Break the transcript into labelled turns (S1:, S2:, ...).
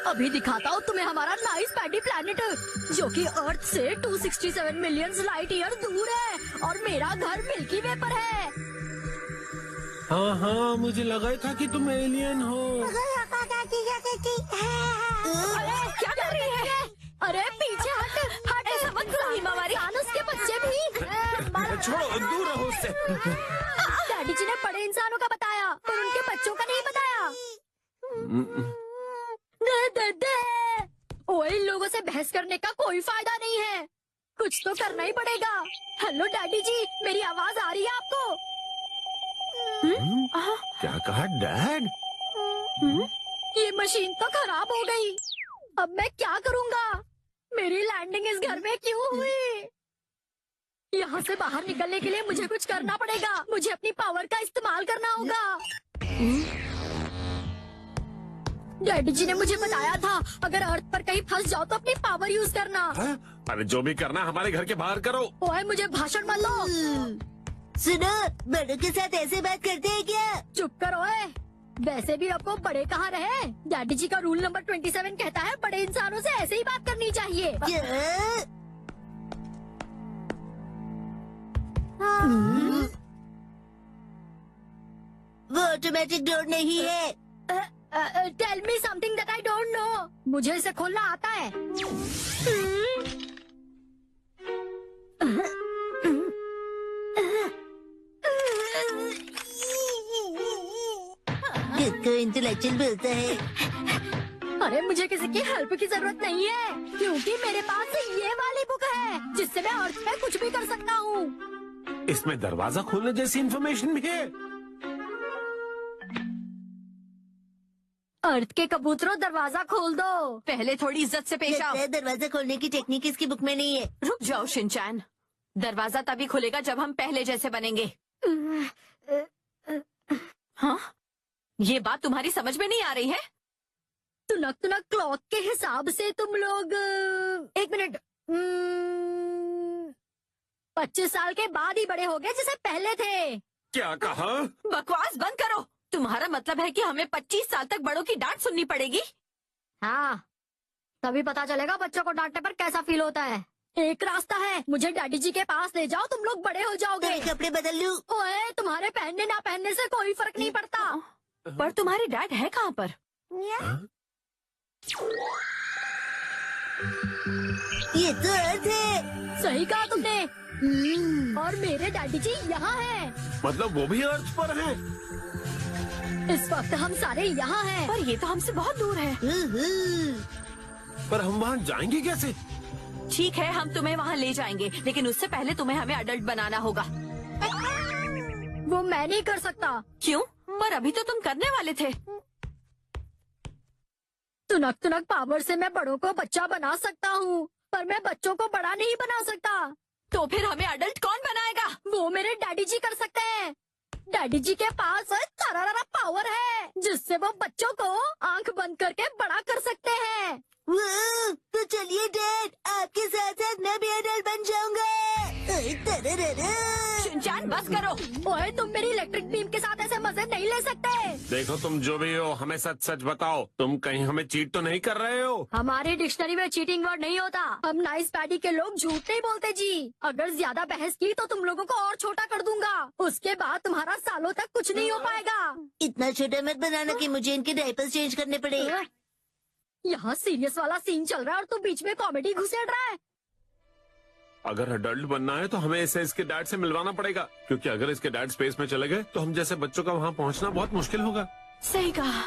S1: अभी दिखाता हूँ तुम्हें हमारा नाइस पैडी प्लैनेट, जो कि अर्थ से 267 मिलियन लाइट ईयर दूर है, और मेरा घर मिल्की वे पर है।
S2: हाँ हाँ, मुझे लगा था कि तुम एलियन हो।
S1: अरे क्या कर रही है? अरे पीछे हट हट, ऐसा मत करो हिमावारी। उसके बच्चे भी
S2: छोड़ो, दूर रहो उससे।
S1: डैडी जी ने बड़े इंसानों का बताया, पर उनके बच्चों का नहीं बताया। दे दे। ओए, इन लोगों से बहस करने का कोई फायदा नहीं है, कुछ तो करना ही पड़ेगा। हेलो डैडी जी, मेरी आवाज आ रही है आपको?
S2: क्या कहा डैड?
S1: ये मशीन तो खराब हो गई, अब मैं क्या करूँगा? मेरी लैंडिंग इस घर में क्यों हुई? यहाँ से बाहर निकलने के लिए मुझे कुछ करना पड़ेगा। मुझे अपनी पावर का इस्तेमाल करना होगा। डैडी जी ने मुझे बताया था, अगर अर्थ पर कहीं फंस जाओ तो अपनी पावर यूज करना।
S2: अरे जो भी करना हमारे घर के बाहर करो।
S1: ओए, मुझे भाषण मत लो।
S3: सुनो, बड़ों के साथ ऐसे बात करते हैं क्या?
S1: चुप करो। वैसे भी आपको बड़े कहाँ रहे? डैडी जी का रूल नंबर 27 कहता है बड़े इंसानों से ऐसे ही बात करनी चाहिए।
S3: वो ऑटोमेटिक डोर नहीं है।
S1: Tell me something that I don't know. मुझे इसे खोलना आता है।
S3: किसको इंटेलेक्चुअल बोलता है?
S1: अरे मुझे किसी की हेल्प की जरूरत नहीं है, क्योंकि मेरे पास ये वाली बुक है, जिससे मैं अर्थ में कुछ भी कर सकता हूँ।
S2: इसमें दरवाजा खोलने जैसी इन्फॉर्मेशन भी है।
S1: अर्थ के कबूतरों, दरवाजा खोल दो।
S4: पहले थोड़ी इज्जत से पेश आओ।
S3: दरवाजा खोलने की टेक्निक इसकी बुक में नहीं है।
S4: रुक जाओ शिनचैन, दरवाजा तभी खुलेगा जब हम पहले जैसे बनेंगे। हाँ, ये बात तुम्हारी समझ में नहीं आ रही है?
S1: तुनक तुनक क्लॉक के हिसाब से तुम लोग 1 मिनट 25 साल के बाद ही बड़े हो गए जैसे पहले थे।
S2: क्या कहा?
S4: बकवास बंद करो। तुम्हारा मतलब है कि हमें 25 साल तक बड़ों की डांट सुननी पड़ेगी?
S1: हाँ, तभी पता चलेगा बच्चों को डांटने पर कैसा फील होता है। एक रास्ता है, मुझे डैडी जी के पास ले जाओ, तुम लोग बड़े हो जाओगे।
S3: कपड़े बदल लूं?
S1: ओए, तुम्हारे पहनने ना पहनने से कोई फर्क नहीं पड़ता।
S4: पर तुम्हारे डैड है कहाँ पर?
S3: ये तो अर्थ है।
S1: सही कहा तुमने। और मेरे डैडी जी यहाँ हैं।
S2: मतलब वो भी अर्थ पर हैं?
S1: इस वक्त हम सारे यहाँ हैं।
S4: पर ये तो हमसे बहुत दूर है।
S2: पर हम वहाँ जाएंगे कैसे?
S4: ठीक है, हम तुम्हें वहाँ ले जाएंगे, लेकिन उससे पहले तुम्हें हमें अडल्ट बनाना होगा।
S1: वो मैं नहीं कर सकता।
S4: क्यों? पर अभी तो तुम करने वाले थे।
S1: तुनक तुनक पावर से मैं बड़ों को बच्चा बना सकता हूँ, पर मैं बच्चों को बड़ा नहीं बना सकता।
S4: तो फिर हमें अडल्ट कौन बनाएगा?
S1: वो मेरे डैडी जी कर सकते हैं। डैडी जी के पास तरारा पावर है, जिससे वो बच्चों को आंख बंद करके बड़ा कर सकते हैं।
S3: तो चलिए डैड, आपके साथ साथ मैं भी अडल्ट बन जाऊंगा।
S4: शिनचैन बस करो।
S1: ओए, तुम मेरी इलेक्ट्रिक बीम के साथ ऐसे मजे नहीं ले सकते।
S2: देखो, तुम जो भी हो हमें सच सच बताओ, तुम कहीं हमें चीट तो नहीं कर रहे हो?
S1: हमारी डिक्शनरी में चीटिंग वर्ड नहीं होता। हम नाइस पैडी के लोग झूठ नहीं बोलते जी। अगर ज्यादा बहस की तो तुम लोगों को और छोटा कर दूंगा, उसके बाद तुम्हारा सालों तक कुछ नहीं हो पाएगा।
S3: इतना छोटा मत बनाना कि मुझे इनके डायपर्स चेंज करने पड़े।
S1: यहाँ सीरियस वाला सीन चल रहा है और तू बीच में कॉमेडी घुसेड़ रहा है।
S2: अगर अडल्ट बनना है तो हमें इसे इसके डैड से मिलवाना पड़ेगा, क्योंकि अगर इसके डैड स्पेस में चले गए तो हम जैसे बच्चों का वहाँ पहुँचना बहुत मुश्किल होगा।
S4: सही कहा।